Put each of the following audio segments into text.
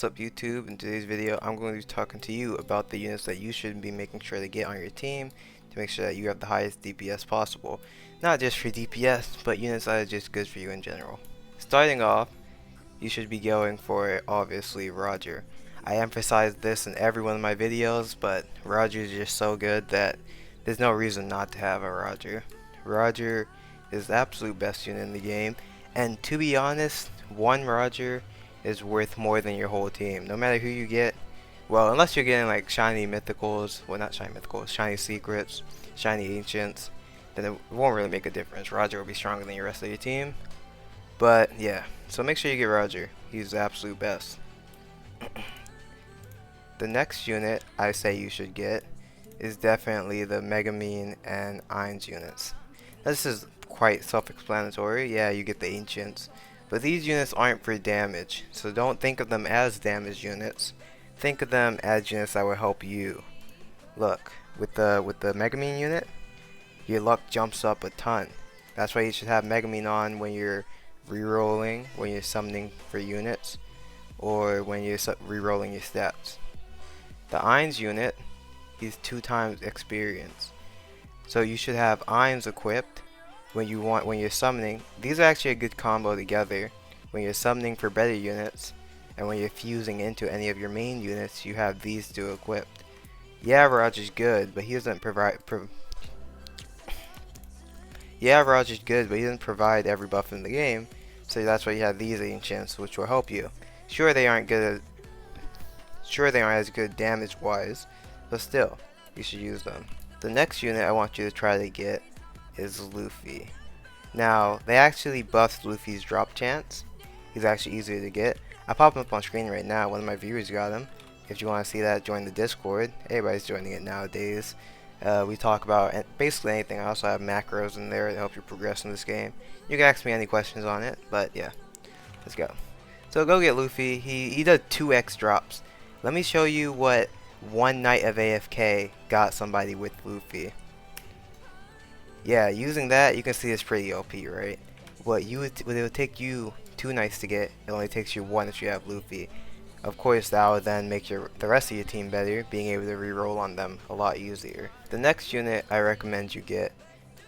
What's up YouTube? In today's video I'm going to be talking to you about the units that you should be making sure to get on your team to make sure that you have the highest DPS possible. Not just for DPS, but units that are just good for you in general. Starting off, you should be going for obviously Roger. I emphasize this in every one of my videos, but Roger is just so good that there's no reason not to have a Roger. Roger is the absolute best unit in the game, and to be honest, one Roger is worth more than your whole team. No matter who you get, well, unless you're getting like shiny mythicals, well, not shiny mythicals, shiny secrets, shiny ancients, then it won't really make a difference. Roger will be stronger than your rest of your team. But yeah, so make sure you get Roger. He's the absolute best. The next unit I say you should get is definitely the Megamine and Ainz units. This is quite self-explanatory. Yeah, you get the ancients, but these units aren't for damage, so don't think of them as damage units. Think of them as units that will help you. Look, with the Megamine unit, your luck jumps up a ton. That's why you should have Megamine on when you're rerolling, when you're summoning for units, or when you're rerolling your stats. The Ainz unit, he's 2 times experience. So you should have Ainz equipped when you're summoning. These are actually a good combo together. When you're summoning for better units, and when you're fusing into any of your main units, you have these 2 equipped. Yeah, Roger's good, but he doesn't provide. Roger's good, but he doesn't provide every buff in the game. So that's why you have these ancients, which will help you. Sure, they aren't as good damage-wise, but still, you should use them. The next unit I want you to try to get is Luffy. Now, they actually buffed Luffy's drop chance. He's actually easier to get. I pop him up on screen right now. One of my viewers got him. If you want to see that, join the Discord. Everybody's joining it nowadays. We talk about basically anything. I also have macros in there to help you progress in this game. You can ask me any questions on it, but yeah, let's go. So go get Luffy. He does 2x drops. Let me show you what one night of AFK got somebody with Luffy. Yeah, using that, you can see it's pretty OP, right? What it would take you 2 nights to get, it only takes you 1 if you have Luffy. Of course, that would then make the rest of your team better, being able to reroll on them a lot easier. The next unit I recommend you get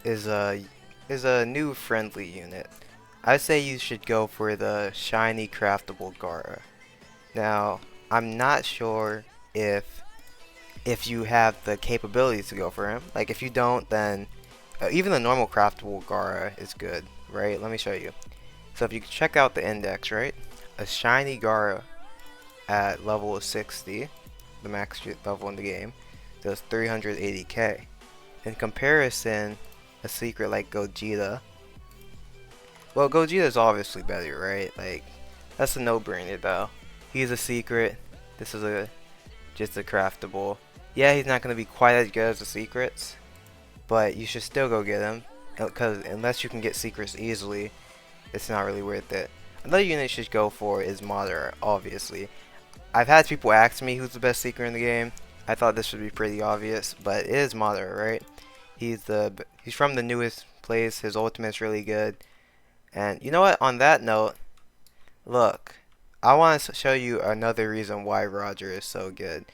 is a new friendly unit. I say you should go for the shiny craftable Gara. Now, I'm not sure if you have the capabilities to go for him. Like, if you don't, then even the normal craftable Gara is good, right? Let me show you. So if you check out the index, right? A shiny Gara at level 60, the max level in the game, does 380k. In comparison, a secret like Gogeta, well, Gogeta is obviously better, right? Like, that's a no-brainer though. He's a secret. This is just a craftable. Yeah, he's not going to be quite as good as the secrets, but you should still go get him, because unless you can get secrets easily, it's not really worth it. Another unit you should go for is Madara, obviously. I've had people ask me who's the best secret in the game. I thought this would be pretty obvious, but it is Madara, right? He's from the newest place. His ultimate's really good. And you know what? On that note, look, I want to show you another reason why Roger is so good,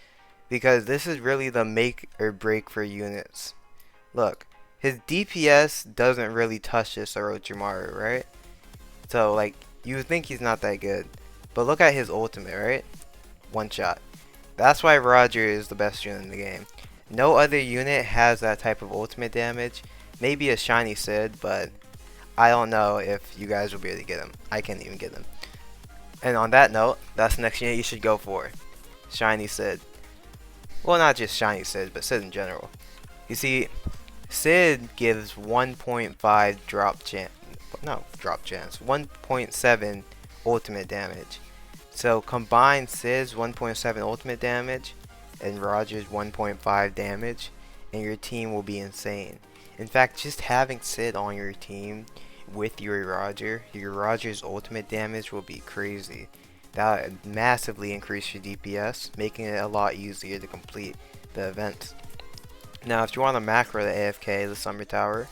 because this is really the make or break for units. Look, his DPS doesn't really touch this Orochimaru, right? So, like, you would think he's not that good, but look at his ultimate, right? One shot. That's why Roger is the best unit in the game. No other unit has that type of ultimate damage. Maybe a shiny Sid, but I don't know if you guys will be able to get him. I can't even get him. And on that note, that's the next unit you should go for. Shiny Sid. Well, not just shiny Sid, but Sid in general. You see, Sid gives 1.5 drop chance. No, drop chance. 1.7 ultimate damage. So combine Sid's 1.7 ultimate damage and Roger's 1.5 damage, and your team will be insane. In fact, just having Sid on your team with your Roger's ultimate damage will be crazy. That would massively increase your DPS, making it a lot easier to complete the events. Now, if you want to macro the AFK, the Summer Tower,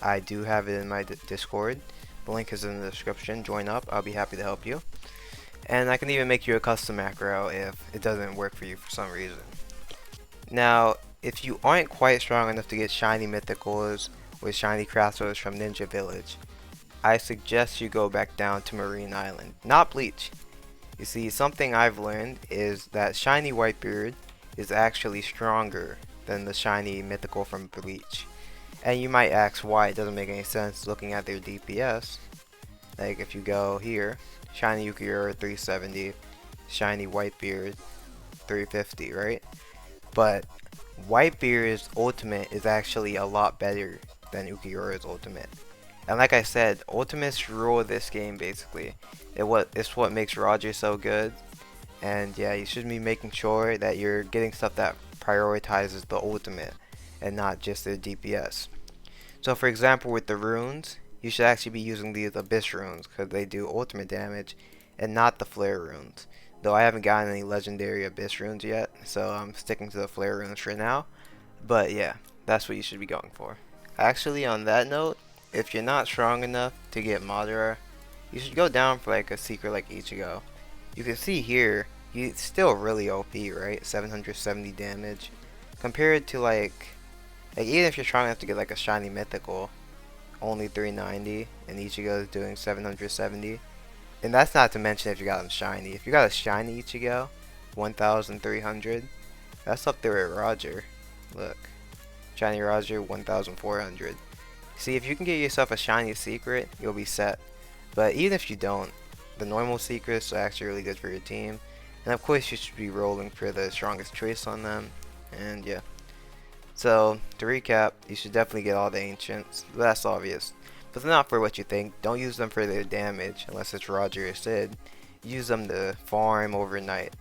I do have it in my Discord. The link is in the description. Join up. I'll be happy to help you. And I can even make you a custom macro if it doesn't work for you for some reason. Now, if you aren't quite strong enough to get shiny mythicals or shiny craftables from Ninja Village, I suggest you go back down to Marine Island, not Bleach. You see, something I've learned is that shiny Whitebeard is actually stronger than the shiny mythical from Bleach. And you might ask why. It doesn't make any sense looking at their DPS. Like if you go here, shiny Ukiura 370, shiny Whitebeard 350, right? But Whitebeard's ultimate is actually a lot better than Ukiura's ultimate. And like I said, ultimates rule this game basically. It's what makes Roger so good. And yeah, you should be making sure that you're getting stuff that prioritizes the ultimate and not just the DPS. So for example, with the runes, you should actually be using these Abyss runes because they do ultimate damage and not the Flare runes. Though I haven't gotten any legendary Abyss runes yet, so I'm sticking to the Flare runes for now. But yeah, that's what you should be going for. Actually, on that note, if you're not strong enough to get Madara, you should go down for like a secret like Ichigo. You can see here, he's still really OP, right? 770 damage. Compared to like even if you're strong enough to get like a shiny mythical, only 390, and Ichigo is doing 770. And that's not to mention if you got him shiny. If you got a shiny Ichigo, 1,300, that's up there with Roger. Look, shiny Roger, 1,400. See, if you can get yourself a shiny secret, you'll be set. But even if you don't, the normal secrets are actually really good for your team. And of course, you should be rolling for the strongest choice on them. And yeah. So, to recap, you should definitely get all the ancients. That's obvious. But they're not for what you think. Don't use them for their damage, unless it's Roger or Sid. Use them to farm overnight.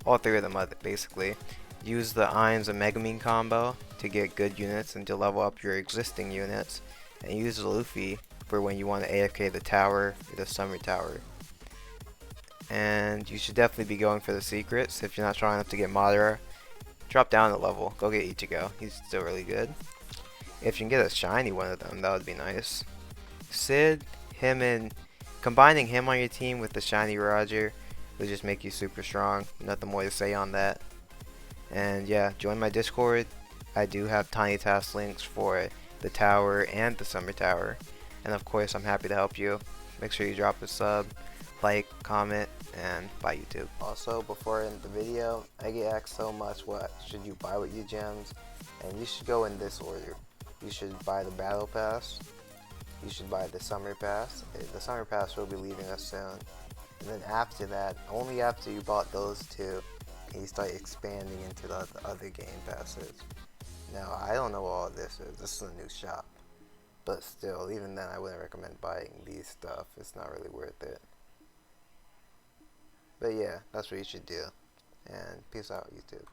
All three of them, basically. Use the Iams and Megumin combo to get good units and to level up your existing units. And use Luffy for when you want to AFK the tower or the summer tower. And you should definitely be going for the secrets if you're not strong enough to get Madara. Drop down a level. Go get Ichigo. He's still really good. If you can get a shiny one of them, that would be nice. Sid, him and combining him on your team with the shiny Roger will just make you super strong. Nothing more to say on that. And yeah, join my Discord. I do have tiny task links for the tower and the summer tower. And of course, I'm happy to help you. Make sure you drop a sub, like, comment, and buy YouTube. Also, before I end the video, I get asked so much what should you buy with your gems, and you should go in this order. You should buy the battle pass, you should buy the summer pass. The summer pass will be leaving us soon, and then after that, only after you bought those two, can you start expanding into the other game passes. Now, I don't know what all this is. This is a new shop, but still, even then, I wouldn't recommend buying these stuff. It's not really worth it. But yeah, that's what you should do. And peace out, YouTube.